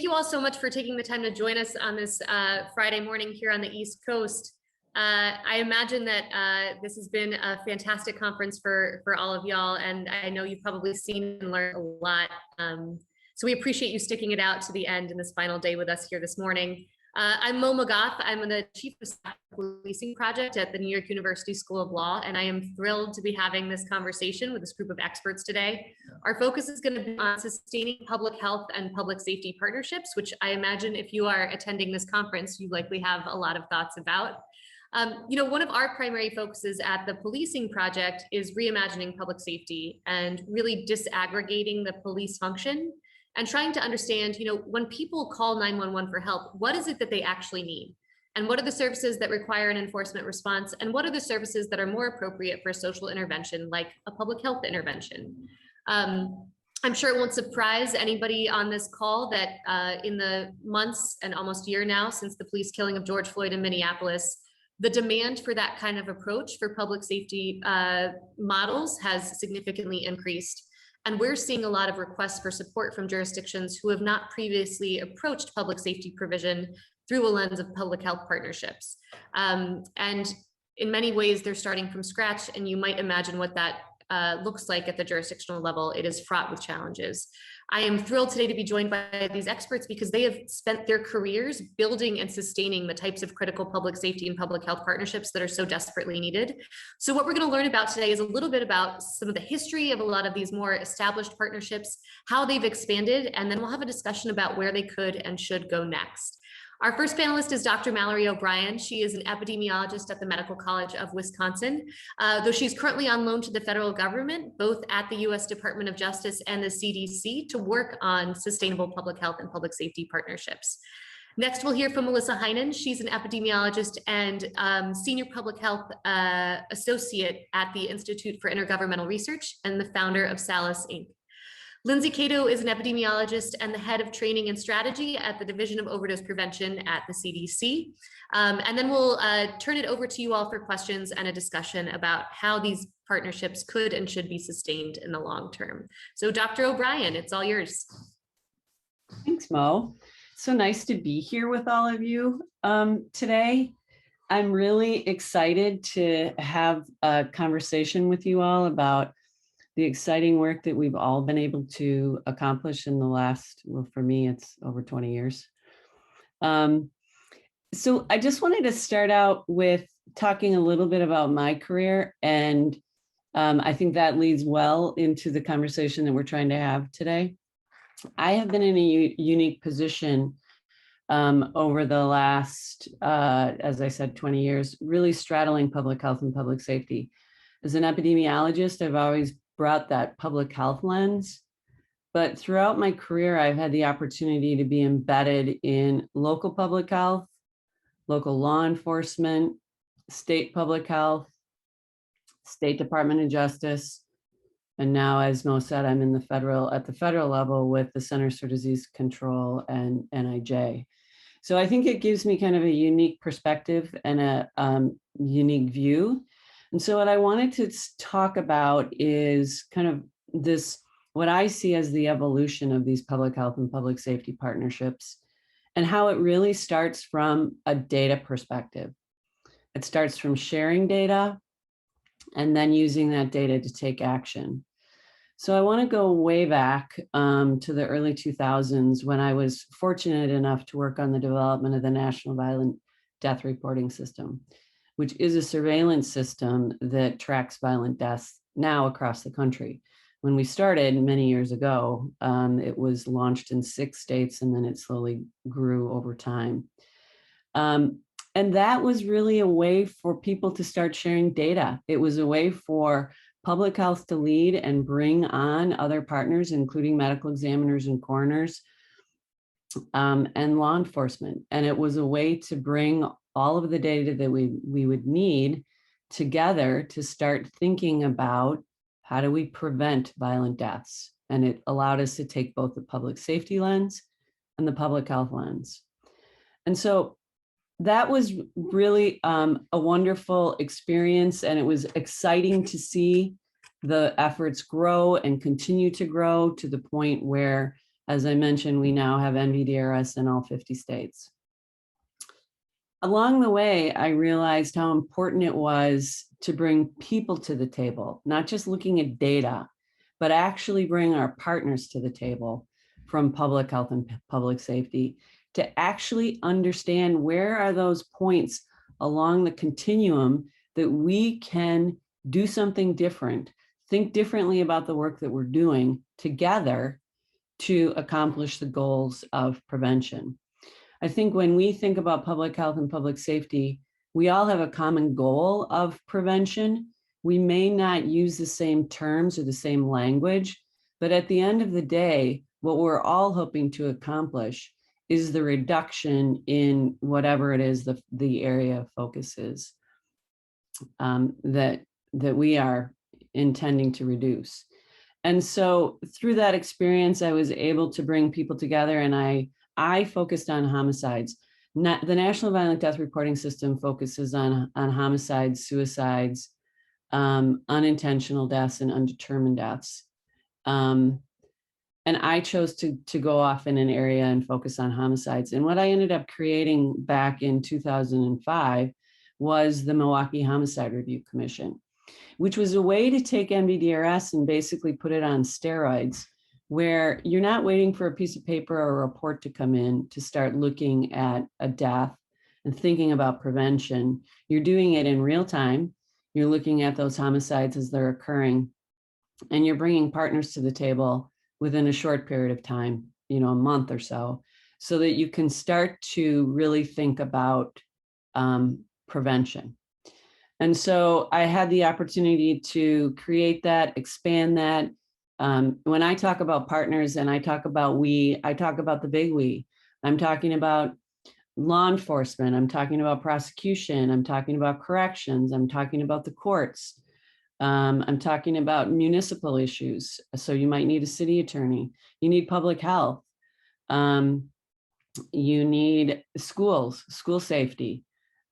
you all so much for taking the time to join us on this Friday morning here on the East Coast. I imagine that this has been a fantastic conference for all of y'all, and I know you've probably seen and learned a lot. So we appreciate you sticking it out to the end in this final day with us here this morning. I'm Mo McGough. I'm the Chief of Staff of the Policing Project at the New York University School of Law, and I am thrilled to be having this conversation with this group of experts today. Our focus is going to be on sustaining public health and public safety partnerships, which I imagine if you are attending this conference, you likely have a lot of thoughts about. One of our primary focuses at the Policing Project is reimagining public safety and really disaggregating the police function and trying to understand, when people call 911 for help, what is it that they actually need? And what are the services that require an enforcement response? And what are the services that are more appropriate for social intervention, like a public health intervention? I'm sure it won't surprise anybody on this call that in the months and almost year now since the police killing of George Floyd in Minneapolis, the demand for that kind of approach for public safety models has significantly increased. And we're seeing a lot of requests for support from jurisdictions who have not previously approached public safety provision through a lens of public health partnerships. And in many ways, they're starting from scratch, and you might imagine what that looks like at the jurisdictional level. It is fraught with challenges. I am thrilled today to be joined by these experts because they have spent their careers building and sustaining the types of critical public safety and public health partnerships that are so desperately needed. So what we're going to learn about today is a little bit about some of the history of a lot of these more established partnerships, how they've expanded, and then we'll have a discussion about where they could and should go next. Our first panelist is Dr. Mallory O'Brien. She is an epidemiologist at the Medical College of Wisconsin, though she's currently on loan to the federal government, both at the U.S. Department of Justice and the CDC, to work on sustainable public health and public safety partnerships. Next, we'll hear from Melissa Heinen. She's an epidemiologist and senior public health associate at the Institute for Intergovernmental Research and the founder of SALIS, Inc. Lindsey Kato is an epidemiologist and the head of training and strategy at the Division of Overdose Prevention at the CDC. And then we'll turn it over to you all for questions and a discussion about how these partnerships could and should be sustained in the long term. So Dr. O'Brien, it's all yours. Thanks, Mo. So nice to be here with all of you today. I'm really excited to have a conversation with you all about the exciting work that we've all been able to accomplish in the last, well, for me, it's over 20 years. So I just wanted to start out with talking a little bit about my career, and I think that leads well into the conversation that we're trying to have today. I have been in a unique position over the last, as I said, 20 years, really straddling public health and public safety. As an epidemiologist, I've always brought that public health lens, but throughout my career, I've had the opportunity to be embedded in local public health, local law enforcement, state public health, State Department of Justice, and now, as Mo said, I'm in the at the federal level with the Centers for Disease Control and NIJ. So I think it gives me kind of a unique perspective and a unique view. And so what I wanted to talk about is kind of this, what I see as the evolution of these public health and public safety partnerships, and how it really starts from a data perspective. It starts from sharing data and then using that data to take action. So I want to go way back to the early 2000s when I was fortunate enough to work on the development of the National Violent Death Reporting System, which is a surveillance system that tracks violent deaths now across the country. When we started many years ago, it was launched in 6 states, and then it slowly grew over time. And that was really a way for people to start sharing data. It was a way for public health to lead and bring on other partners, including medical examiners and coroners, and law enforcement. And it was a way to bring all of the data that we would need together to start thinking about how do we prevent violent deaths. And it allowed us to take both the public safety lens and the public health lens. And so that was really a wonderful experience, and it was exciting to see the efforts grow and continue to grow to the point where As I mentioned, we now have NVDRS in all 50 states. Along the way, I realized how important it was to bring people to the table, not just looking at data, but actually bring our partners to the table from public health and public safety to actually understand where are those points along the continuum that we can do something different, think differently about the work that we're doing together to accomplish the goals of prevention. I think when we think about public health and public safety, we all have a common goal of prevention. We may not use the same terms or the same language, but at the end of the day, what we're all hoping to accomplish is the reduction in whatever it is the area of focus is that we are intending to reduce. And so through that experience, I was able to bring people together, and I focused on homicides. The National Violent Death Reporting System focuses on homicides, suicides, unintentional deaths, and undetermined deaths. And I chose to go off in an area and focus on homicides. And what I ended up creating back in 2005 was the Milwaukee Homicide Review Commission, which was a way to take NVDRS and basically put it on steroids, where you're not waiting for a piece of paper or a report to come in to start looking at a death and thinking about prevention. You're doing it in real time. You're looking at those homicides as they're occurring, and you're bringing partners to the table within a short period of time, a month or so that you can start to really think about prevention. And so I had the opportunity to create that, expand that. When I talk about partners and I talk about we, I talk about the big we. I'm talking about law enforcement. I'm talking about prosecution. I'm talking about corrections. I'm talking about the courts. I'm talking about municipal issues. So you might need a city attorney. You need public health. You need schools, school safety.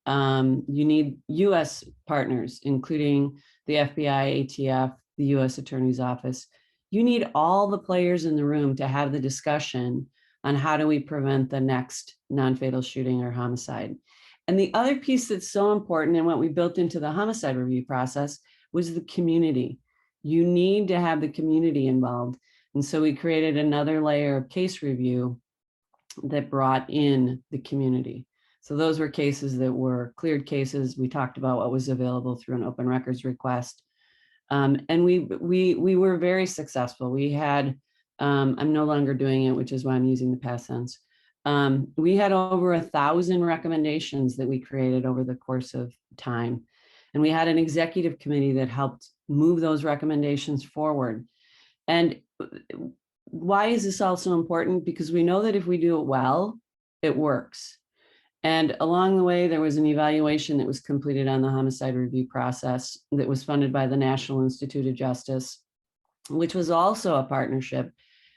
You need U.S. partners, including the FBI, ATF, the U.S. Attorney's Office. You need all the players in the room to have the discussion on how do we prevent the next non-fatal shooting or homicide. And the other piece that's so important, and what we built into the homicide review process, was the community. You need to have the community involved. And so we created another layer of case review that brought in the community. So those were cases that were cleared cases. We talked about what was available through an open records request. And we were very successful. We had, I'm no longer doing it, which is why I'm using the past tense. We had over 1,000 recommendations that we created over the course of time. And we had an executive committee that helped move those recommendations forward. And why is this also important? Because we know that if we do it well, it works. And along the way, there was an evaluation that was completed on the homicide review process that was funded by the National Institute of Justice, which was also a partnership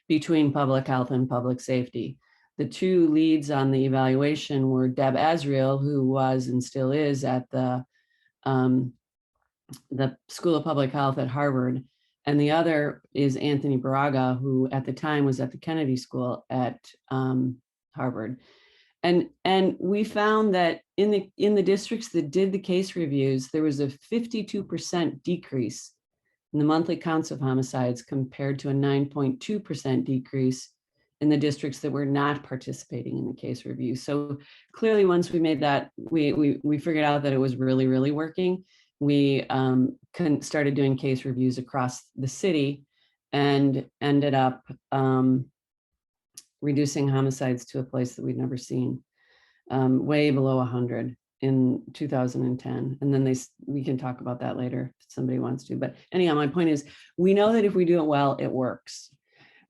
between public health and public safety. The two leads on the evaluation were Deb Asriel, who was and still is at the School of Public Health at Harvard, and the other is Anthony Baraga, who at the time was at the Kennedy School at Harvard. And we found that in the districts that did the case reviews, there was a 52% decrease in the monthly counts of homicides compared to a 9.2% decrease in the districts that were not participating in the case review. So clearly, once we made that, we figured out that it was really, really working. We started doing case reviews across the city and ended up reducing homicides to a place that we'd never seen, way below 100 in 2010. And then we can talk about that later if somebody wants to. But anyhow, my point is, we know that if we do it well, it works.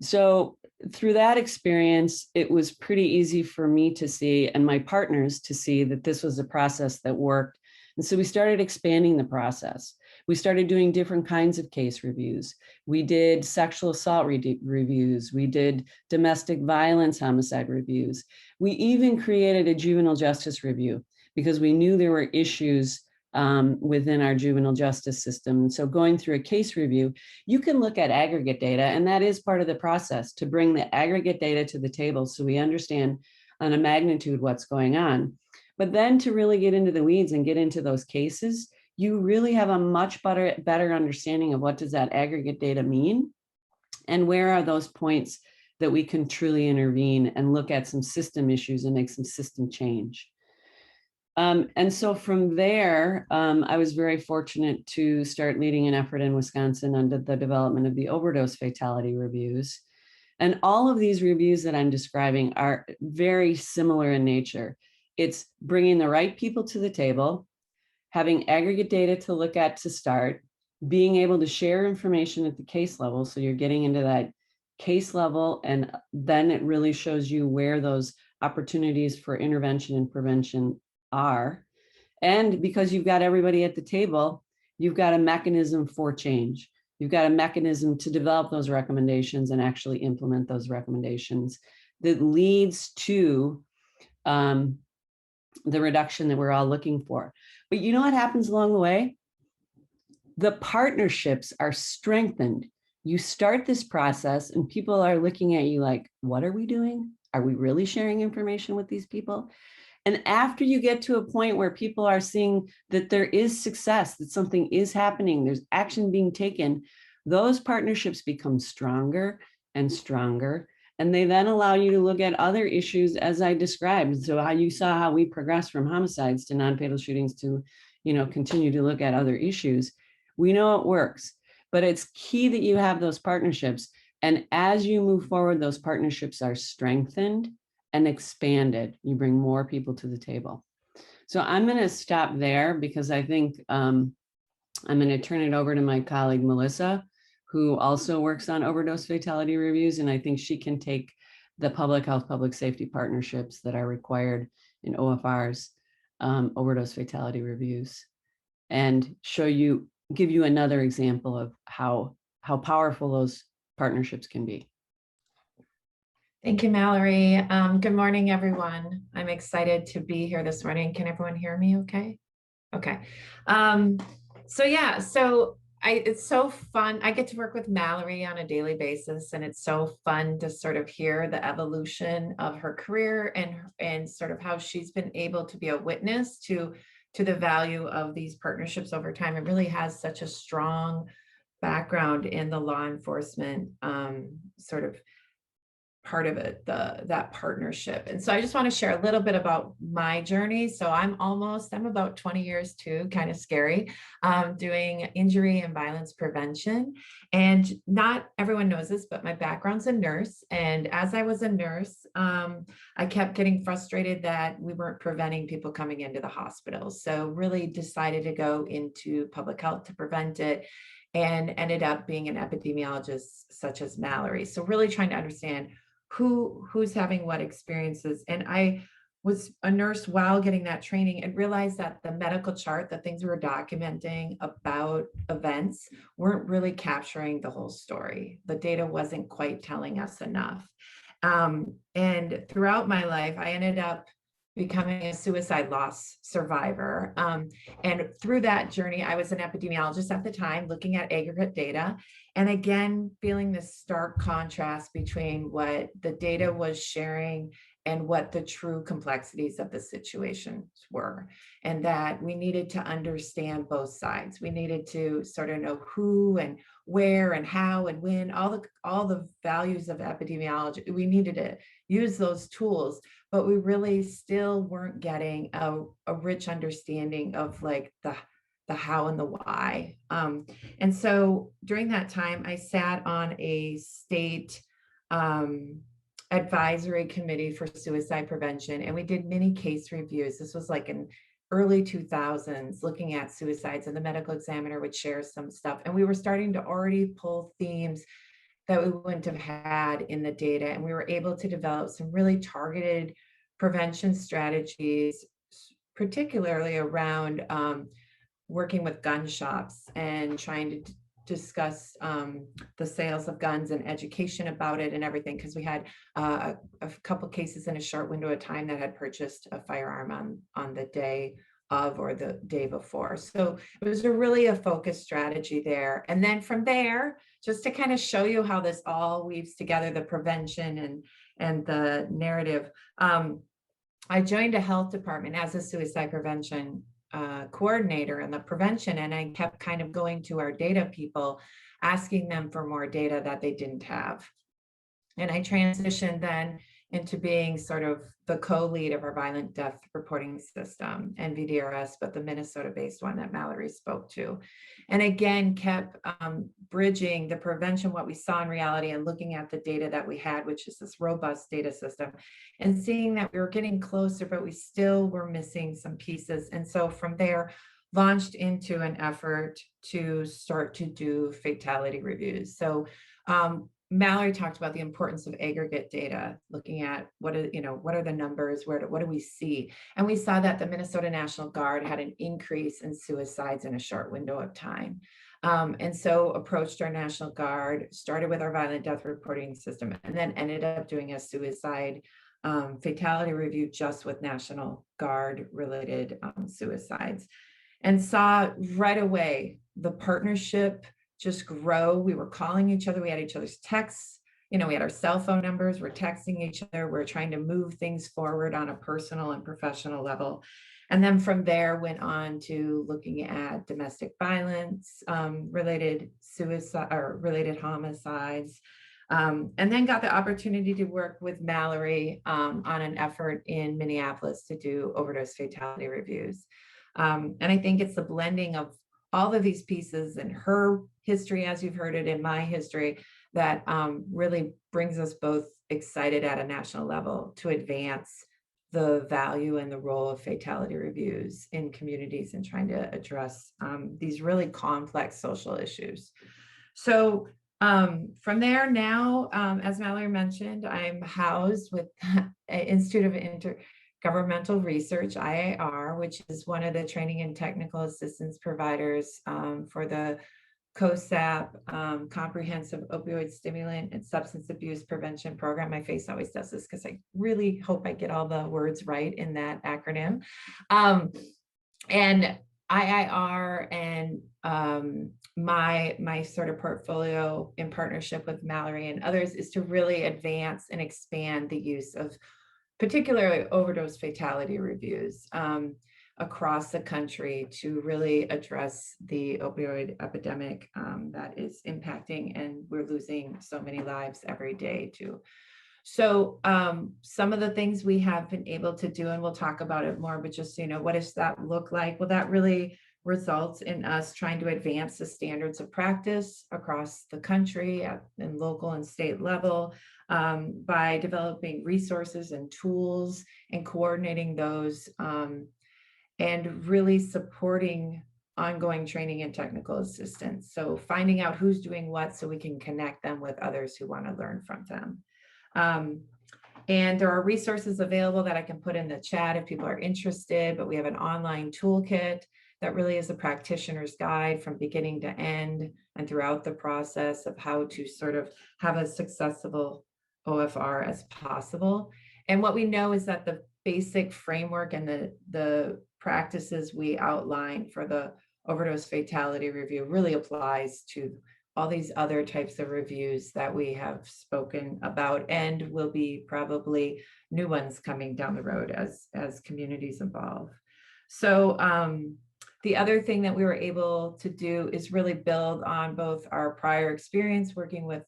So through that experience, it was pretty easy for me to see, and my partners to see, that this was a process that worked. And so we started expanding the process. We started doing different kinds of case reviews. We did sexual assault reviews. We did domestic violence homicide reviews. We even created a juvenile justice review because we knew there were issues within our juvenile justice system. So going through a case review, you can look at aggregate data, and that is part of the process to bring the aggregate data to the table so we understand on a magnitude what's going on. But then to really get into the weeds and get into those cases, you really have a much better understanding of what does that aggregate data mean and where are those points that we can truly intervene and look at some system issues and make some system change. And so from there, I was very fortunate to start leading an effort in Wisconsin under the development of the overdose fatality reviews. And all of these reviews that I'm describing are very similar in nature. It's bringing the right people to the table, having aggregate data to look at to start, being able to share information at the case level. So you're getting into that case level, and then it really shows you where those opportunities for intervention and prevention are. And because you've got everybody at the table, you've got a mechanism for change. You've got a mechanism to develop those recommendations and actually implement those recommendations that leads to the reduction that we're all looking for. But you know what happens along the way? The partnerships are strengthened. You start this process and people are looking at you like, what are we doing? Are we really sharing information with these people? And after you get to a point where people are seeing that there is success, that something is happening, there's action being taken, those partnerships become stronger and stronger. And they then allow you to look at other issues as I described. So how you saw how we progress from homicides to non-fatal shootings to, continue to look at other issues. We know it works, but it's key that you have those partnerships. And as you move forward, those partnerships are strengthened and expanded. You bring more people to the table. So I'm going to stop there because I think I'm going to turn it over to my colleague, Melissa, who also works on overdose fatality reviews. And I think she can take the public health, public safety partnerships that are required in OFRs, overdose fatality reviews, and give you another example of how powerful those partnerships can be. Thank you, Mallory. Good morning, everyone. I'm excited to be here this morning. Can everyone hear me okay? Okay. It's so fun. I get to work with Mallory on a daily basis, and it's so fun to sort of hear the evolution of her career and sort of how she's been able to be a witness to the value of these partnerships over time. It really has such a strong background in the law enforcement sort of part of it, that partnership. And so I just want to share a little bit about my journey. So I'm about 20 years too, kind of scary, doing injury and violence prevention. And not everyone knows this, but my background's a nurse. And as I was a nurse, I kept getting frustrated that we weren't preventing people coming into the hospital. So really decided to go into public health to prevent it, and ended up being an epidemiologist such as Mallory. So really trying to understand who's having what experiences. And I was a nurse while getting that training and realized that the medical chart, the things we were documenting about events, weren't really capturing the whole story. The data wasn't quite telling us enough. And throughout my life, I ended up becoming a suicide loss survivor. And through that journey, I was an epidemiologist at the time, looking at aggregate data. And again, feeling this stark contrast between what the data was sharing and what the true complexities of the situations were. And that we needed to understand both sides. We needed to sort of know who and where and how and when, all the values of epidemiology. We needed to use those tools, but we really still weren't getting a rich understanding of like the how and the why. And so during that time, I sat on a state advisory committee for suicide prevention, and we did many case reviews. This was like in early 2000s, looking at suicides, and the medical examiner would share some stuff. And we were starting to already pull themes that we wouldn't have had in the data. And we were able to develop some really targeted prevention strategies, particularly around working with gun shops and trying to discuss the sales of guns and education about it and everything, because we had a couple cases in a short window of time that had purchased a firearm on the day of or the day before. So it was really a focused strategy there. And then from there, just to kind of show you how this all weaves together, the prevention and the narrative, I joined a health department as a suicide prevention coordinator in the prevention, and I kept kind of going to our data people, asking them for more data that they didn't have. And I transitioned then into being sort of the co-lead of our violent death reporting system, NVDRS, but the Minnesota-based one that Mallory spoke to. And again, kept bridging the prevention, what we saw in reality, and looking at the data that we had, which is this robust data system, and seeing that we were getting closer, but we still were missing some pieces. And so from there, launched into an effort to start to do fatality reviews. So Mallory talked about the importance of aggregate data, looking at what are the numbers, what do we see? And we saw that the Minnesota National Guard had an increase in suicides in a short window of time. And so approached our National Guard, started with our violent death reporting system, and then ended up doing a suicide fatality review just with National Guard related suicides, and saw right away the partnership just grow. We were calling each other. We had each other's texts. We had our cell phone numbers. We're texting each other. We're trying to move things forward on a personal and professional level. And then from there went on to looking at domestic violence related suicide or related homicides. And then got the opportunity to work with Mallory on an effort in Minneapolis to do overdose fatality reviews. And I think it's the blending of all of these pieces and her history, as you've heard it, in my history, that really brings us both excited at a national level to advance the value and the role of fatality reviews in communities and trying to address these really complex social issues. So from there now, as Mallory mentioned, I'm housed with Institute of Intergovernmental Research, IAR, which is one of the training and technical assistance providers for the COSAP Comprehensive Opioid Stimulant and Substance Abuse Prevention Program. My face always does this because I really hope I get all the words right in that acronym. And IIR and my sort of portfolio in partnership with Mallory and others is to really advance and expand the use of particularly overdose fatality reviews across the country to really address the opioid epidemic that is impacting, and we're losing so many lives every day too. So some of the things we have been able to do, and we'll talk about it more, but just, what does that look like? Well, that really results in us trying to advance the standards of practice across the country at and local and state level by developing resources and tools and coordinating those and really supporting ongoing training and technical assistance. So finding out who's doing what so we can connect them with others who want to learn from them. And there are resources available that I can put in the chat if people are interested, but we have an online toolkit that really is a practitioner's guide from beginning to end and throughout the process of how to sort of have a successful OFR as possible. And what we know is that the basic framework and the practices we outline for the overdose fatality review really applies to all these other types of reviews that we have spoken about, and will be probably new ones coming down the road as communities evolve. So the other thing that we were able to do is really build on both our prior experience working with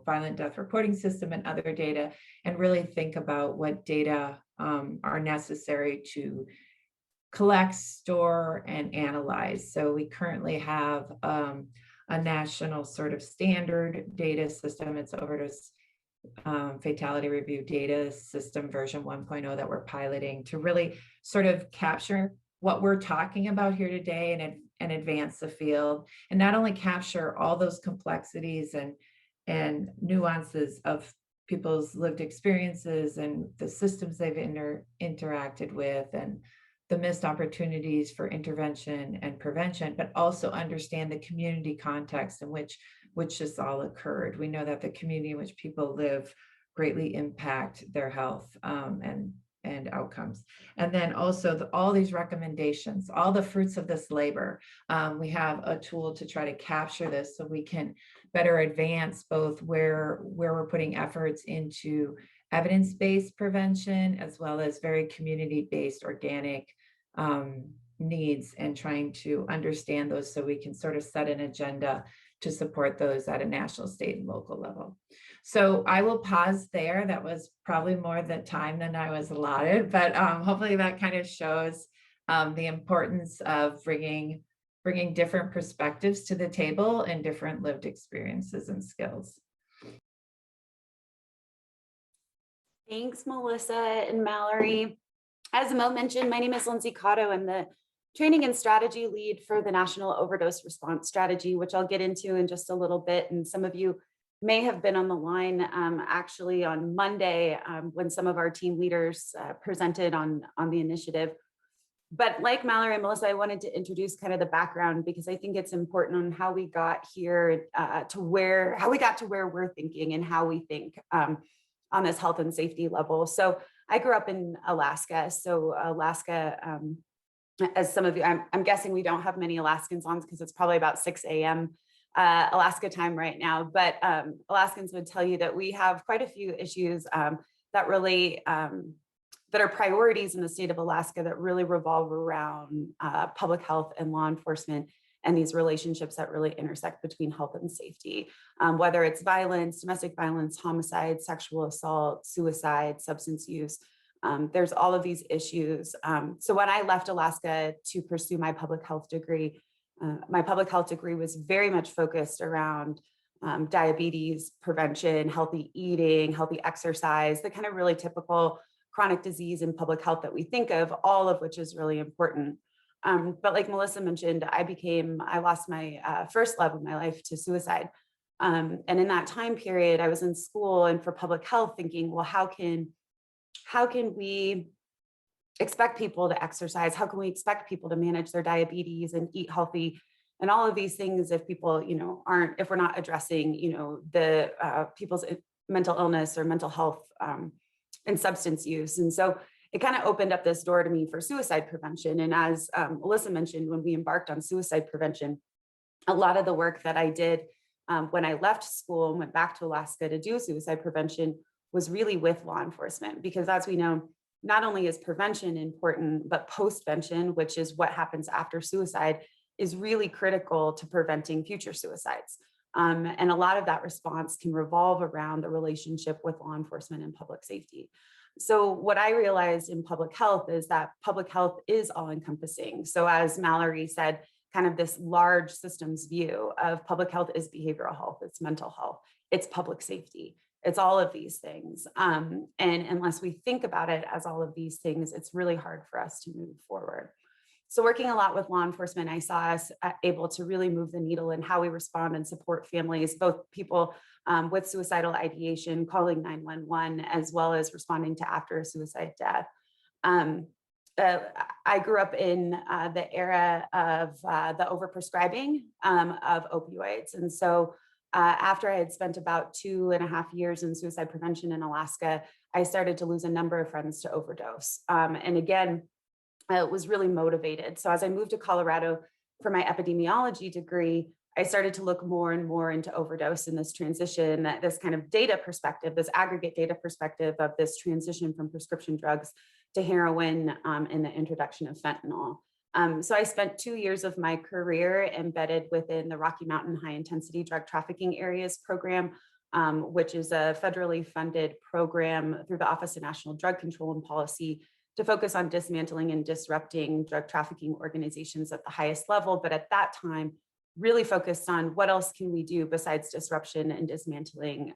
violent death reporting system and other data, and really think about what data are necessary to collect, store, and analyze. So we currently have a national sort of standard data system. It's overdose fatality review data system version 1.0 that we're piloting to really sort of capture what we're talking about here today and advance the field, and not only capture all those complexities and nuances of people's lived experiences and the systems they've interacted with and the missed opportunities for intervention and prevention, but also understand the community context in which this all occurred. We know that the community in which people live greatly impact their health and outcomes. And then also all these recommendations, all the fruits of this labor. We have a tool to try to capture this so we can better advance both where we're putting efforts into evidence-based prevention, as well as very community-based organic needs, and trying to understand those so we can sort of set an agenda to support those at a national, state, and local level. So I will pause there. That was probably more the time than I was allotted, but hopefully that kind of shows the importance of bringing different perspectives to the table and different lived experiences and skills. Thanks, Melissa and Mallory. As Mo mentioned, my name is Lindsey Kato. I'm the training and strategy lead for the National Overdose Response Strategy, which I'll get into in just a little bit. And some of you may have been on the line actually on Monday when some of our team leaders presented on the initiative. But like Mallory and Melissa, I wanted to introduce kind of the background, because I think it's important on how we got here how we got to where we're thinking and how we think on this health and safety level. So I grew up in Alaska. So Alaska, as some of you, I'm guessing we don't have many Alaskans on because it's probably about 6 a.m. Alaska time right now. But Alaskans would tell you that we have quite a few issues that really, that are priorities in the state of Alaska that really revolve around public health and law enforcement, and these relationships that really intersect between health and safety, whether it's violence, domestic violence, homicide, sexual assault, suicide, substance use. There's all of these issues. So when I left Alaska to pursue my public health degree was very much focused around diabetes prevention, healthy eating, healthy exercise, the kind of really typical chronic disease and public health that we think of, all of which is really important. But like Melissa mentioned, I lost my first love of my life to suicide. And in that time period, I was in school and for public health thinking, well, how can we expect people to exercise? How can we expect people to manage their diabetes and eat healthy and all of these things if people, if we're not addressing, the people's mental illness or mental health and substance use. And so it kind of opened up this door to me for suicide prevention. And as Melissa mentioned, when we embarked on suicide prevention, a lot of the work that I did when I left school and went back to Alaska to do suicide prevention was really with law enforcement, because as we know, not only is prevention important, but postvention, which is what happens after suicide, is really critical to preventing future suicides. And a lot of that response can revolve around the relationship with law enforcement and public safety. So what I realized in public health is that public health is all encompassing. So as Mallory said, kind of this large systems view of public health is behavioral health, it's mental health, it's public safety, it's all of these things. And unless we think about it as all of these things, it's really hard for us to move forward. So working a lot with law enforcement, I saw us able to really move the needle in how we respond and support families, both people with suicidal ideation, calling 911, as well as responding to after a suicide death. I grew up in the era of the overprescribing of opioids. And so after I had spent about 2.5 years in suicide prevention in Alaska, I started to lose a number of friends to overdose. And again, I was really motivated. So as I moved to Colorado for my epidemiology degree, I started to look more and more into overdose in this transition, this kind of data perspective, this aggregate data perspective of this transition from prescription drugs to heroin and the introduction of fentanyl. So I spent 2 years of my career embedded within the Rocky Mountain High Intensity Drug Trafficking Areas Program, which is a federally funded program through the Office of National Drug Control and Policy to focus on dismantling and disrupting drug trafficking organizations at the highest level. But at that time, really focused on what else can we do besides disruption and dismantling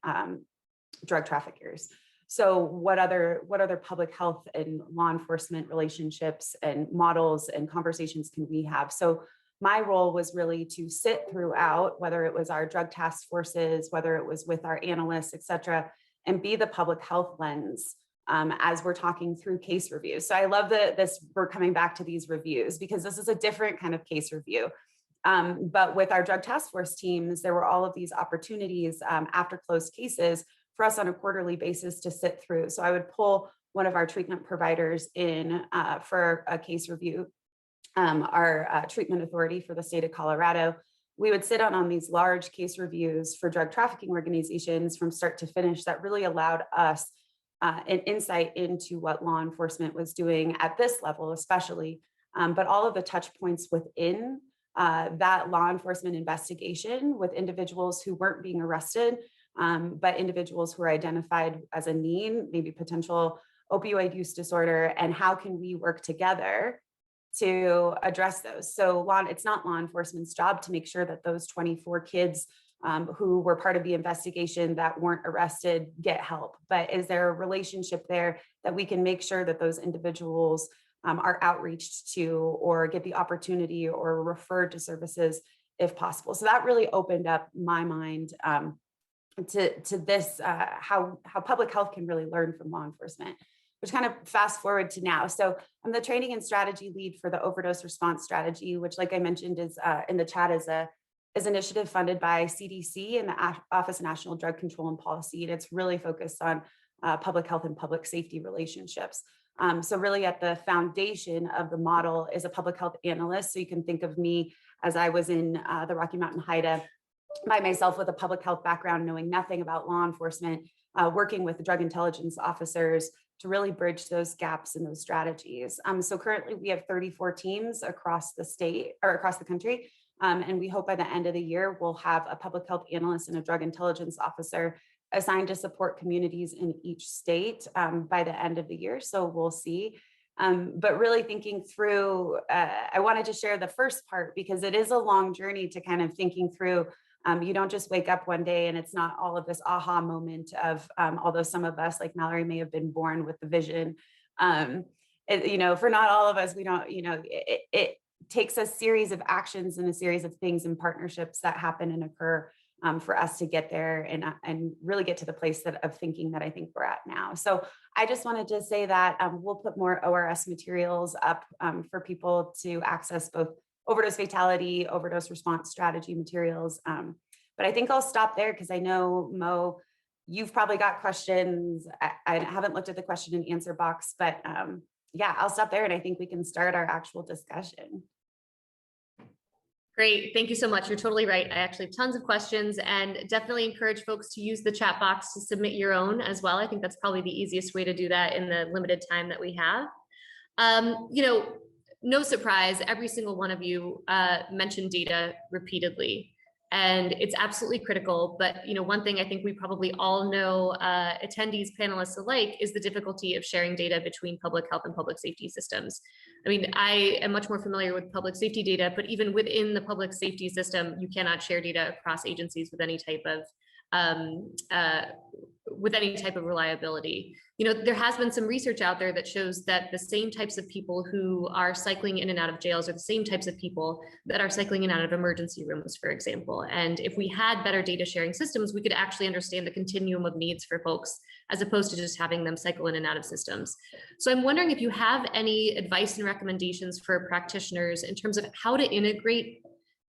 drug traffickers. So what other public health and law enforcement relationships and models and conversations can we have? So my role was really to sit throughout, whether it was our drug task forces, whether it was with our analysts, et cetera, and be the public health lens as we're talking through case reviews. So I love that we're coming back to these reviews because this is a different kind of case review. But with our drug task force teams, there were all of these opportunities after closed cases for us on a quarterly basis to sit through. So I would pull one of our treatment providers in for a case review, our treatment authority for the state of Colorado. We would sit on these large case reviews for drug trafficking organizations from start to finish that really allowed us an insight into what law enforcement was doing at this level, especially, but all of the touch points within that law enforcement investigation with individuals who weren't being arrested, but individuals who are identified as a need, maybe potential opioid use disorder, and how can we work together to address those. So it's not law enforcement's job to make sure that those 24 kids who were part of the investigation that weren't arrested get help, but is there a relationship there that we can make sure that those individuals are outreached to or get the opportunity or referred to services if possible. So that really opened up my mind to this, how public health can really learn from law enforcement, which kind of fast forward to now. So I'm the training and strategy lead for the overdose response strategy, which, like I mentioned, is in the chat is an initiative funded by CDC and the Office of National Drug Control and Policy. And it's really focused on public health and public safety relationships. So really at the foundation of the model is a public health analyst. So you can think of me as I was in the Rocky Mountain Haida by myself with a public health background, knowing nothing about law enforcement, working with drug intelligence officers to really bridge those gaps in those strategies. So currently we have 34 teams across the state or across the country. And we hope by the end of the year, we'll have a public health analyst and a drug intelligence officer assigned to support communities in each state by the end of the year. So we'll see. But really thinking through, I wanted to share the first part because it is a long journey to kind of thinking through. You don't just wake up one day and it's not all of this aha moment of, although some of us like Mallory may have been born with the vision. For not all of us, we don't, it takes a series of actions and a series of things and partnerships that happen and occur for us to get there and really get to the place of thinking that I think we're at now. So I just wanted to say that we'll put more ORS materials up for people to access, both overdose fatality, overdose response strategy materials. But I think I'll stop there because I know, Mo, you've probably got questions. I haven't looked at the question and answer box, but yeah, I'll stop there and I think we can start our actual discussion. Great. Thank you so much. You're totally right. I actually have tons of questions and definitely encourage folks to use the chat box to submit your own as well. I think that's probably the easiest way to do that in the limited time that we have. No surprise, every single one of you mentioned data repeatedly, and it's absolutely critical. But one thing I think we probably all know, attendees, panelists alike, is the difficulty of sharing data between public health and public safety systems. I mean, I am much more familiar with public safety data, but even within the public safety system, you cannot share data across agencies with any type of reliability. There has been some research out there that shows that the same types of people who are cycling in and out of jails are the same types of people that are cycling in and out of emergency rooms, for example. And if we had better data sharing systems, we could actually understand the continuum of needs for folks, as opposed to just having them cycle in and out of systems. So I'm wondering if you have any advice and recommendations for practitioners in terms of how to integrate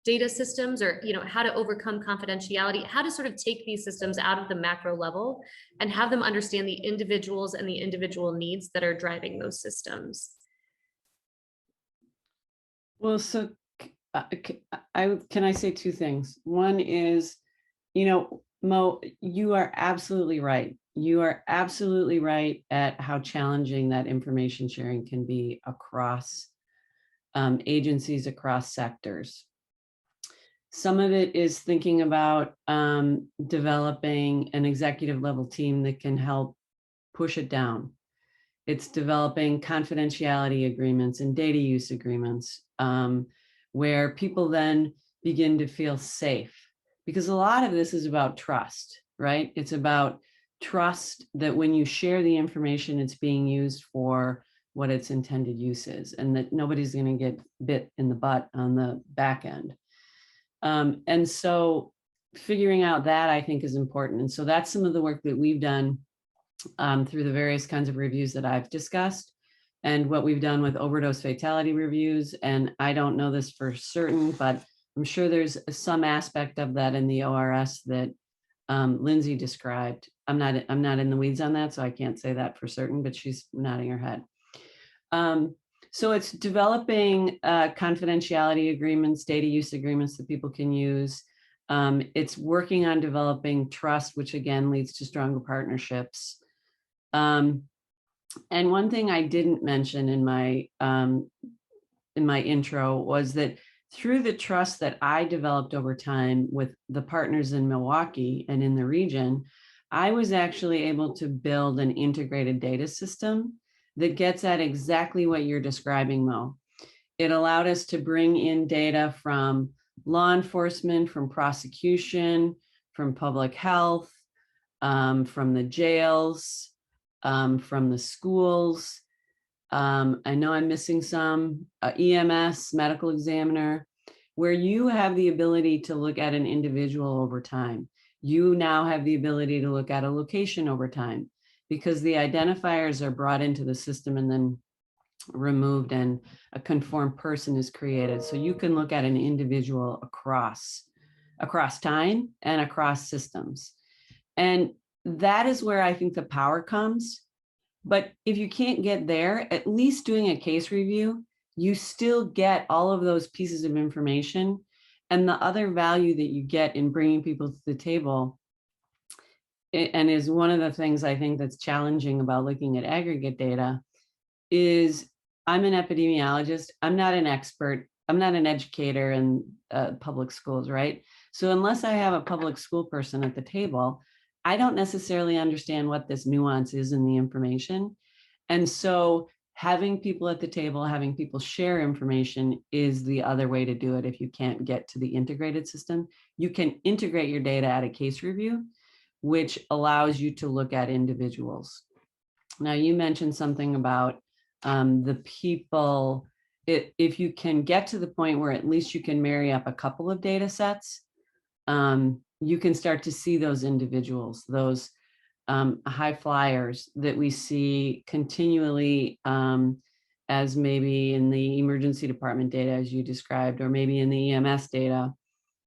data systems, or how to overcome confidentiality, how to sort of take these systems out of the macro level and have them understand the individuals and the individual needs that are driving those systems. Well, so can I say two things? One is, Mo, you are absolutely right. You are absolutely right at how challenging that information sharing can be across agencies, across sectors. Some of it is thinking about developing an executive level team that can help push it down. It's developing confidentiality agreements and data use agreements where people then begin to feel safe. Because a lot of this is about trust, right? It's about trust that when you share the information, it's being used for what its intended use is, and that nobody's going to get bit in the butt on the back end. And so figuring out that, I think, is important. And so that's some of the work that we've done through the various kinds of reviews that I've discussed, and what we've done with overdose fatality reviews. And I don't know this for certain, but I'm sure there's some aspect of that in the ORS that Lindsey described. I'm not in the weeds on that, so I can't say that for certain, but she's nodding her head. So it's developing confidentiality agreements, data use agreements that people can use. It's working on developing trust, which again leads to stronger partnerships. And one thing I didn't mention in my intro was that through the trust that I developed over time with the partners in Milwaukee and in the region, I was actually able to build an integrated data system that gets at exactly what you're describing, Mo. It allowed us to bring in data from law enforcement, from prosecution, from public health, from the jails, from the schools. I know I'm missing some, EMS, medical examiner, where you have the ability to look at an individual over time. You now have the ability to look at a location over time, because the identifiers are brought into the system and then removed, and a conformed person is created. So you can look at an individual across time and across systems. And that is where I think the power comes. But if you can't get there, at least doing a case review, you still get all of those pieces of information. And the other value that you get in bringing people to the table, and is one of the things I think that's challenging about looking at aggregate data, is I'm an epidemiologist. I'm not an expert. I'm not an educator in public schools, right? So unless I have a public school person at the table, I don't necessarily understand what this nuance is in the information. And so having people at the table, having people share information is the other way to do it. If you can't get to the integrated system, you can integrate your data at a case review, which allows you to look at individuals. Now, you mentioned something about the people. If you can get to the point where at least you can marry up a couple of data sets, you can start to see those individuals, those high flyers that we see continually, as maybe in the emergency department data, as you described, or maybe in the EMS data,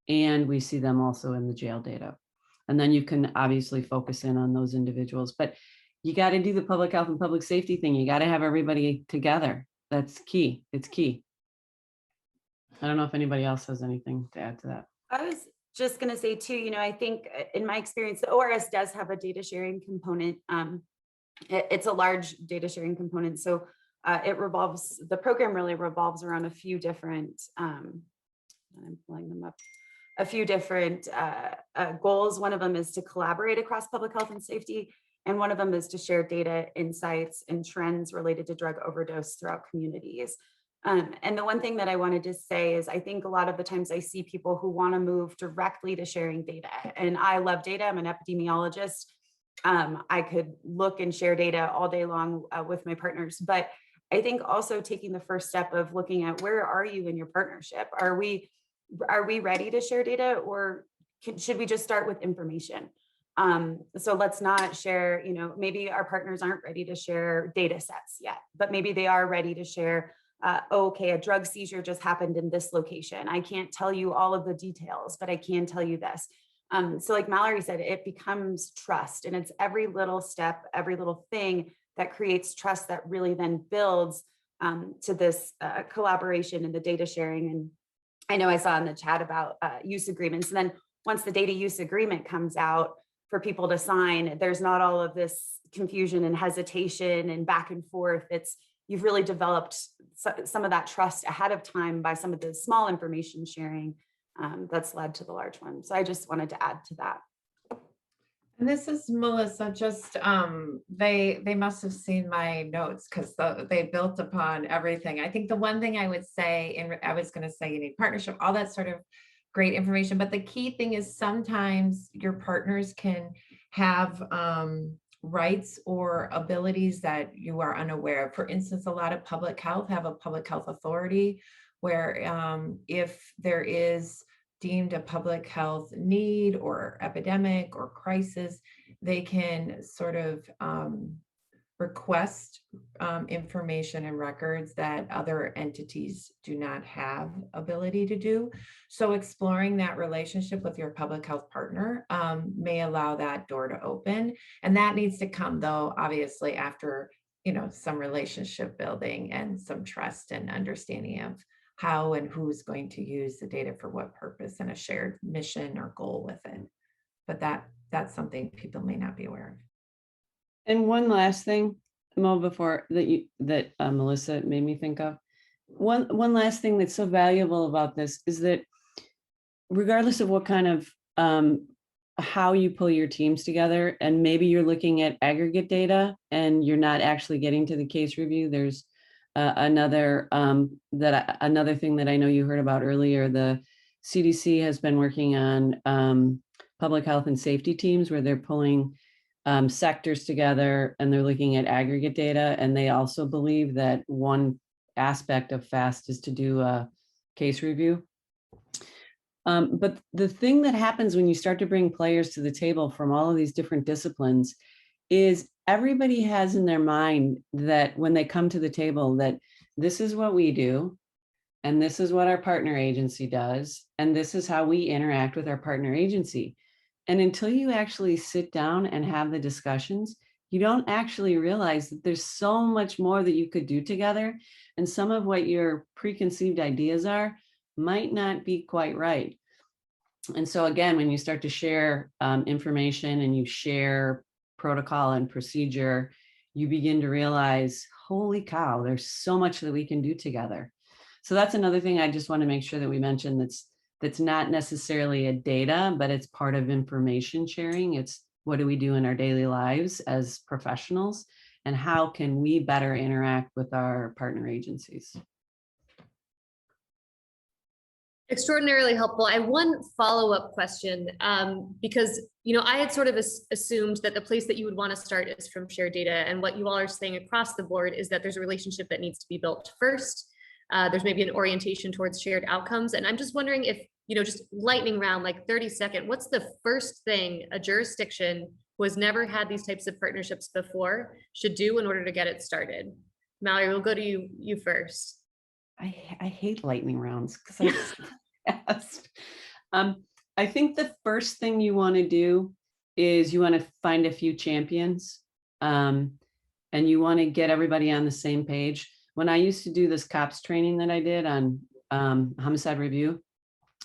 and we see them also in the jail data. And then you can obviously focus in on those individuals, but you got to do the public health and public safety thing. You got to have everybody together. That's key. It's key. I don't know if anybody else has anything to add to that. I was just going to say too, I think in my experience, the ORS does have a data sharing component. It's a large data sharing component. So the program really revolves around a few different, I'm pulling them up, a few different goals. One of them is to collaborate across public health and safety. And one of them is to share data, insights, and trends related to drug overdose throughout communities. And the one thing that I wanted to say is I think a lot of the times I see people who want to move directly to sharing data. And I love data. I'm an epidemiologist. I could look and share data all day long with my partners. But I think also taking the first step of looking at where are you in your partnership? Are we ready to share data, or should we just start with information? So let's not share, maybe our partners aren't ready to share data sets yet, but maybe they are ready to share, okay, a drug seizure just happened in this location. I can't tell you all of the details, but I can tell you this. So like Mallory said, it becomes trust, and it's every little step, every little thing that creates trust that really then builds to this collaboration and the data sharing. And I know I saw in the chat about use agreements. And then once the data use agreement comes out for people to sign, there's not all of this confusion and hesitation and back and forth. You've really developed some of that trust ahead of time by some of the small information sharing that's led to the large one. So I just wanted to add to that. And this is Melissa, just they must have seen my notes because they built upon everything. I think the one thing I would say, and I was going to say you need partnership, all that sort of great information. But the key thing is sometimes your partners can have rights or abilities that you are unaware of. For instance, a lot of public health have a public health authority where if there is deemed a public health need or epidemic or crisis, they can sort of request information and records that other entities do not have ability to do. So exploring that relationship with your public health partner may allow that door to open. And that needs to come, though, obviously, after, you know, some relationship building and some trust and understanding of how and who's going to use the data for what purpose and a shared mission or goal with it. But that's something people may not be aware of. And one last thing, Mo, before that Melissa made me think of. One last thing that's so valuable about this is that regardless of what kind of how you pull your teams together, and maybe you're looking at aggregate data and you're not actually getting to the case review, there's another thing that I know you heard about earlier. The CDC has been working on public health and safety teams where they're pulling sectors together and they're looking at aggregate data. And they also believe that one aspect of FAST is to do a case review. But the thing that happens when you start to bring players to the table from all of these different disciplines is everybody has in their mind that when they come to the table that this is what we do, and this is what our partner agency does, and this is how we interact with our partner agency. And until you actually sit down and have the discussions, you don't actually realize that there's so much more that you could do together. And some of what your preconceived ideas are might not be quite right. And so again, when you start to share information and you share protocol and procedure, you begin to realize, holy cow, there's so much that we can do together. So that's another thing I just want to make sure that we mention that's not necessarily a data, but it's part of information sharing. It's what do we do in our daily lives as professionals, and how can we better interact with our partner agencies? Extraordinarily helpful. I have one follow-up question, because, you know, I had sort of assumed that the place that you would want to start is from shared data. And what you all are saying across the board is that there's a relationship that needs to be built first. There's maybe an orientation towards shared outcomes. And I'm just wondering if, you know, just lightning round, like 30-second, what's the first thing a jurisdiction who has never had these types of partnerships before should do in order to get it started? Mallory, we'll go to you first. I hate lightning rounds because I asked. I think the first thing you want to do is you want to find a few champions, and you want to get everybody on the same page. When I used to do this COPS training that I did on homicide review,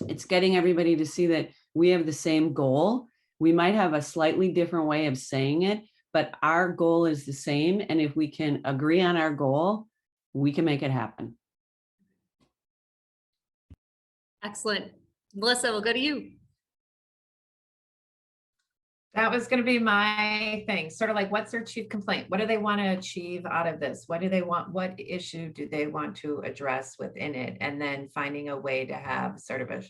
it's getting everybody to see that we have the same goal. We might have a slightly different way of saying it, but our goal is the same. And if we can agree on our goal, we can make it happen. Excellent. Melissa, we'll go to you. That was going to be my thing, sort of like, what's their chief complaint? What do they want to achieve out of this? What do they want? What issue do they want to address within it? And then finding a way to have sort of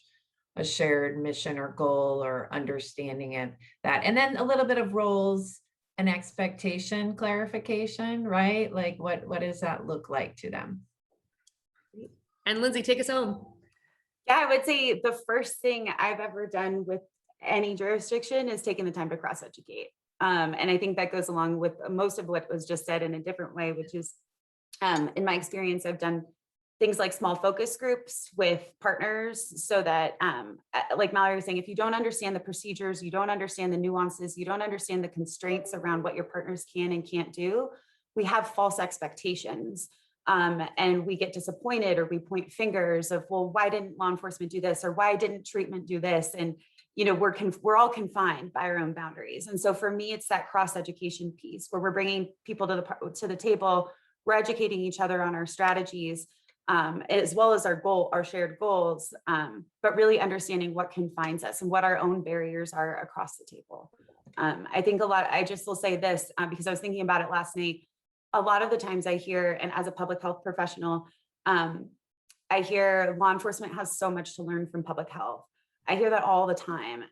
a shared mission or goal or understanding of that. And then a little bit of roles and expectation clarification, right? Like what does that look like to them? And Lindsey, take us home. Yeah, I would say the first thing I've ever done with any jurisdiction is taking the time to cross-educate. And I think that goes along with most of what was just said in a different way, which is, in my experience, I've done things like small focus groups with partners so that, like Mallory was saying, if you don't understand the procedures, you don't understand the nuances, you don't understand the constraints around what your partners can and can't do, we have false expectations. And we get disappointed, or we point fingers of, well, why didn't law enforcement do this? Or why didn't treatment do this? And, you know, we're all confined by our own boundaries. And so for me, it's that cross-education piece where we're bringing people to the table, we're educating each other on our strategies, as well as our shared goals, but really understanding what confines us and what our own barriers are across the table. I think I just will say this, because I was thinking about it last night. A lot of the times I hear, and as a public health professional, I hear law enforcement has so much to learn from public health. I hear that all the time.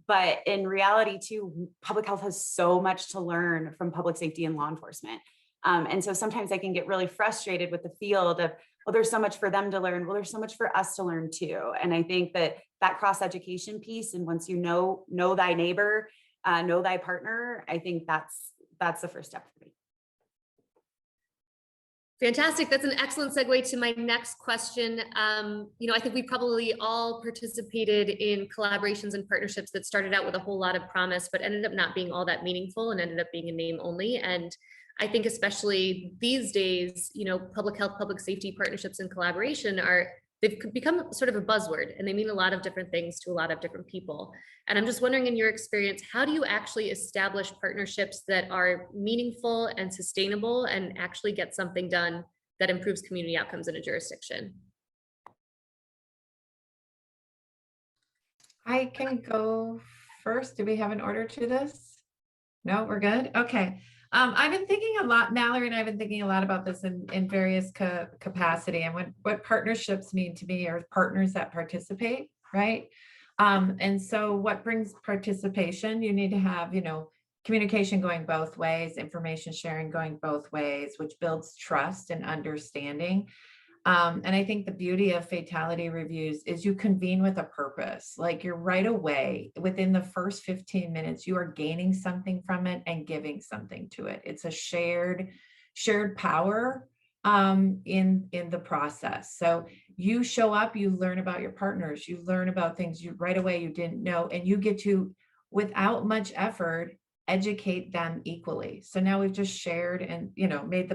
But in reality too, public health has so much to learn from public safety and law enforcement. And so sometimes I can get really frustrated with the field of, well, there's so much for them to learn. Well, there's so much for us to learn too. And I think that cross-education piece, and once you know thy neighbor, know thy partner, I think that's the first step for me. Fantastic. That's an excellent segue to my next question. I think we probably all participated in collaborations and partnerships that started out with a whole lot of promise, but ended up not being all that meaningful and ended up being a name only. And I think especially these days, public health, public safety partnerships and collaboration they've become sort of a buzzword, and they mean a lot of different things to a lot of different people. And I'm just wondering, in your experience, how do you actually establish partnerships that are meaningful and sustainable and actually get something done that improves community outcomes in a jurisdiction? I can go first. Do we have an order to this? No, we're good. Okay. I've been thinking a lot, Mallory and I've been thinking a lot about this in various capacity, and what partnerships mean to me are partners that participate, right? And so what brings participation? You need to have, communication going both ways, information sharing going both ways, which builds trust and understanding. And I think the beauty of fatality reviews is you convene with a purpose. Like, you're right away, within the first 15 minutes, you are gaining something from it and giving something to it. It's a shared power in the process. So you show up, you learn about your partners, you learn about things you right away you didn't know, and you get to, without much effort, educate them equally. So now we've just shared and made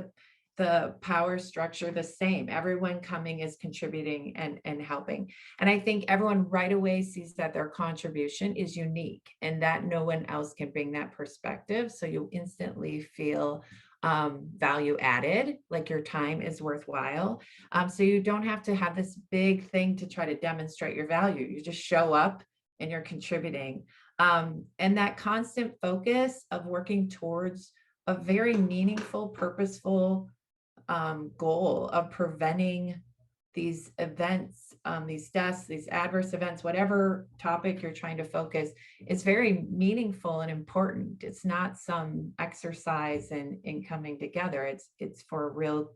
the power structure the same. Everyone coming is contributing and helping. And I think everyone right away sees that their contribution is unique and that no one else can bring that perspective. So you instantly feel value added, like your time is worthwhile. So you don't have to have this big thing to try to demonstrate your value. You just show up and you're contributing. And that constant focus of working towards a very meaningful, purposeful goal of preventing these events, these deaths, these adverse events, whatever topic you're trying to focus, it's very meaningful and important. It's not some exercise in coming together. It's for a real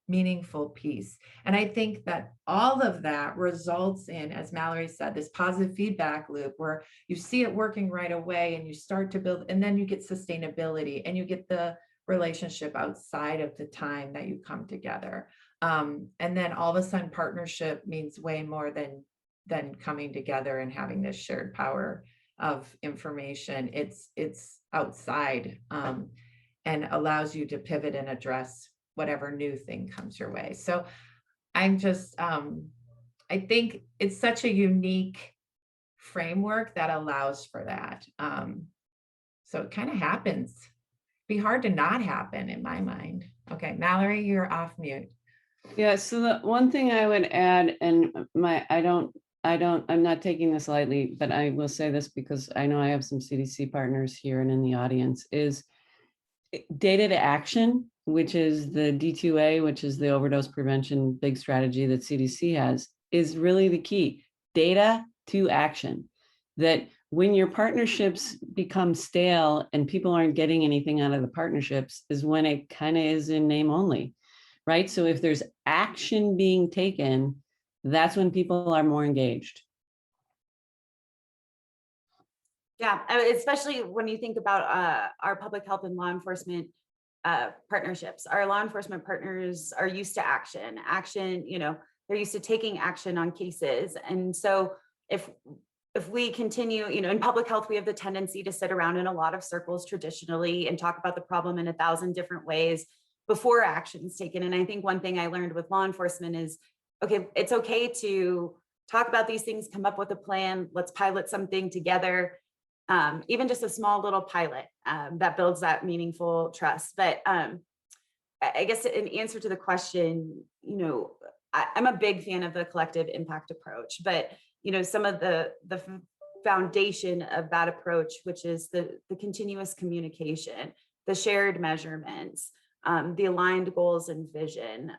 meaningful piece. And I think that all of that results in, as Mallory said, this positive feedback loop where you see it working right away and you start to build, and then you get sustainability and you get the relationship outside of the time that you come together. And then all of a sudden partnership means way more than coming together and having this shared power of information. It's outside and allows you to pivot and address whatever new thing comes your way. So I'm just, I think it's such a unique framework that allows for that. So it kind of happens. Be hard to not happen in my mind. Okay, Mallory, you're off mute. Yeah, so the one thing I would add, and I'm not taking this lightly, but I will say this because I know I have some CDC partners here and in the audience, is data to action, which is the D2A, which is the overdose prevention big strategy that CDC has, is really the key. Data to action. That when your partnerships become stale and people aren't getting anything out of the partnerships is when it kind of is in name only, right? So if there's action being taken, that's when people are more engaged. Yeah, especially when you think about our public health and law enforcement partnerships. Our law enforcement partners are used to action, they're used to taking action on cases. And so if we continue, in public health, we have the tendency to sit around in a lot of circles traditionally and talk about the problem in 1,000 different ways before action is taken. And I think one thing I learned with law enforcement is, okay, it's okay to talk about these things, come up with a plan, let's pilot something together, even just a small little pilot that builds that meaningful trust. But I guess in answer to the question, I'm a big fan of the collective impact approach, but some of the foundation of that approach, which is the continuous communication, the shared measurements, the aligned goals and vision,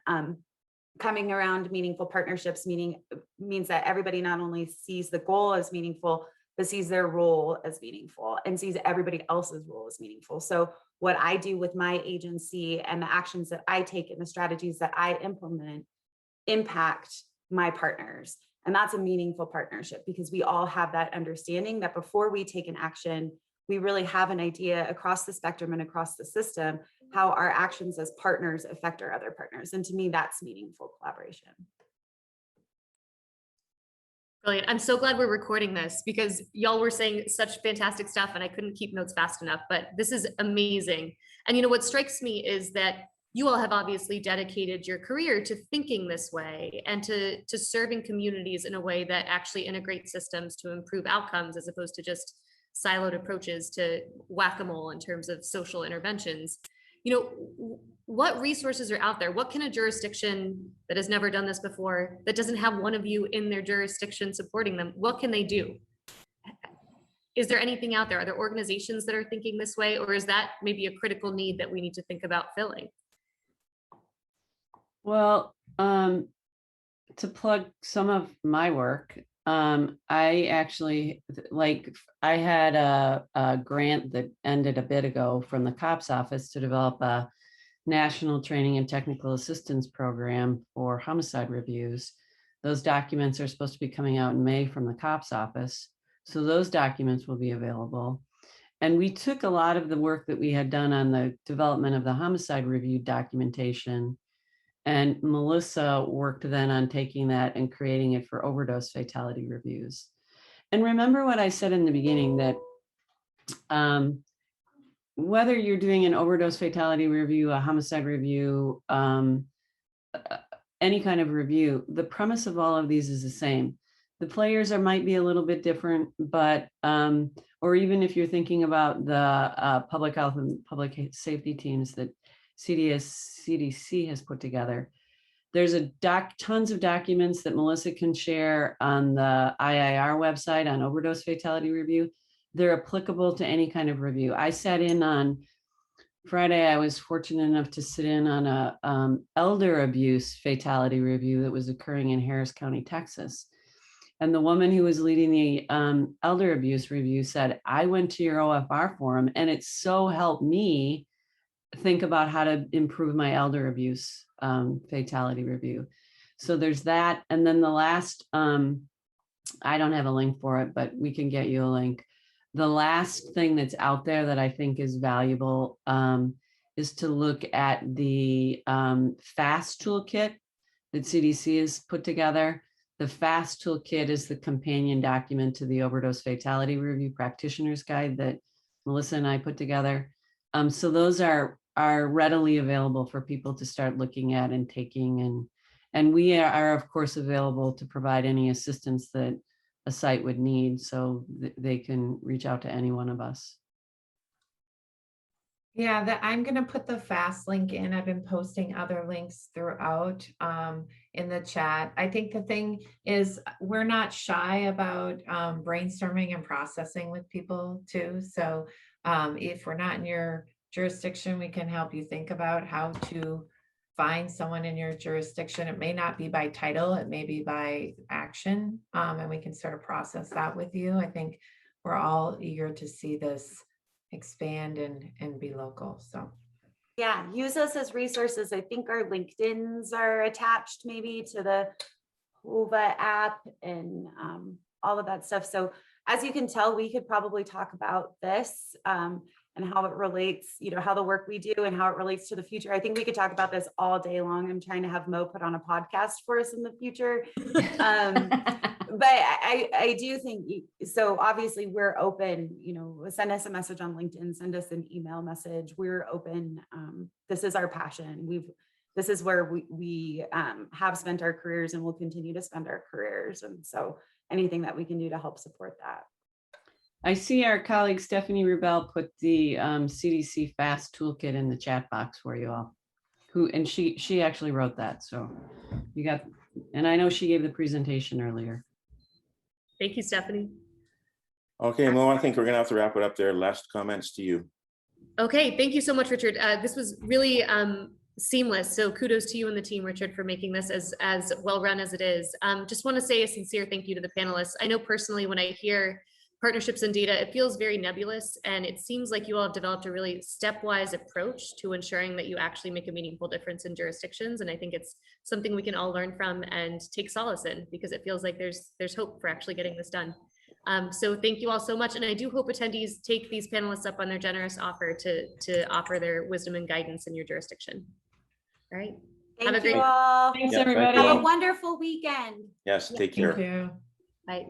coming around meaningful partnerships means that everybody not only sees the goal as meaningful, but sees their role as meaningful and sees everybody else's role as meaningful. So what I do with my agency and the actions that I take and the strategies that I implement impact my partners. And that's a meaningful partnership because we all have that understanding that before we take an action, we really have an idea across the spectrum and across the system, how our actions as partners affect our other partners. And to me, that's meaningful collaboration. Brilliant. I'm so glad we're recording this because y'all were saying such fantastic stuff and I couldn't keep notes fast enough, but this is amazing. And you know, what strikes me is that you all have obviously dedicated your career to thinking this way and to serving communities in a way that actually integrates systems to improve outcomes as opposed to just siloed approaches to whack-a-mole in terms of social interventions. You know, what resources are out there? What can a jurisdiction that has never done this before, that doesn't have one of you in their jurisdiction supporting them, what can they do? Is there anything out there? Are there organizations that are thinking this way, or is that maybe a critical need that we need to think about filling? Well, to plug some of my work, I actually, I had a grant that ended a bit ago from the COPS office to develop a national training and technical assistance program for homicide reviews. Those documents are supposed to be coming out in May from the COPS office. So those documents will be available. And we took a lot of the work that we had done on the development of the homicide review documentation, and Melissa worked then on taking that and creating it for overdose fatality reviews. And remember what I said in the beginning, that whether you're doing an overdose fatality review, a homicide review, any kind of review, the premise of all of these is the same. The players might be a little bit different, but, or even if you're thinking about the public health and public safety teams that CDC has put together. There's tons of documents that Melissa can share on the IIR website on overdose fatality review. They're applicable to any kind of review. I sat in on Friday, I was fortunate enough to sit in on a elder abuse fatality review that was occurring in Harris County, Texas. And the woman who was leading the elder abuse review said, I went to your OFR forum and it so helped me think about how to improve my elder abuse fatality review. So there's that. And then the last, I don't have a link for it, but we can get you a link. The last thing that's out there that I think is valuable is to look at the FAST toolkit that CDC has put together. The FAST toolkit is the companion document to the overdose fatality review practitioner's guide that Melissa and I put together. So those are readily available for people to start looking at and taking, and we are of course available to provide any assistance that a site would need, so they can reach out to any one of us. Yeah, I'm going to put the FAST link in. I've been posting other links throughout in the chat. I think the thing is we're not shy about brainstorming and processing with people too. So if we're not in your jurisdiction, we can help you think about how to find someone in your jurisdiction. It may not be by title, it may be by action, and we can sort of process that with you. I think we're all eager to see this expand and be local. So yeah, use us as resources. I think our LinkedIns are attached maybe to the HOVA app and all of that stuff. So as you can tell, we could probably talk about this and how it relates, you know, how the work we do and how it relates to the future. I think we could talk about this all day long. I'm trying to have Mo put on a podcast for us in the future. But I do think, so obviously we're open, you know, send us a message on LinkedIn, send us an email message. We're open. This is our passion. This is where we have spent our careers and will continue to spend our careers. And so anything that we can do to help support that. I see our colleague Stephanie Rubel put the CDC FAST toolkit in the chat box for you all. And she actually wrote that. So you got, and I know she gave the presentation earlier. Thank you, Stephanie. Okay, Mo, I think we're gonna have to wrap it up there. Last comments to you. Okay, thank you so much, Richard. This was really seamless. So kudos to you and the team, Richard, for making this as well run as it is. Just want to say a sincere thank you to the panelists. I know personally when I hear partnerships and data, it feels very nebulous, and it seems like you all have developed a really stepwise approach to ensuring that you actually make a meaningful difference in jurisdictions. And I think it's something we can all learn from and take solace in, because it feels like there's hope for actually getting this done. So thank you all so much. And I do hope attendees take these panelists up on their generous offer to offer their wisdom and guidance in your jurisdiction. All right. Have a Thank you great- all. Thanks, Yeah, thank everybody. Have a wonderful weekend. Yes, take Thank care. you. Bye.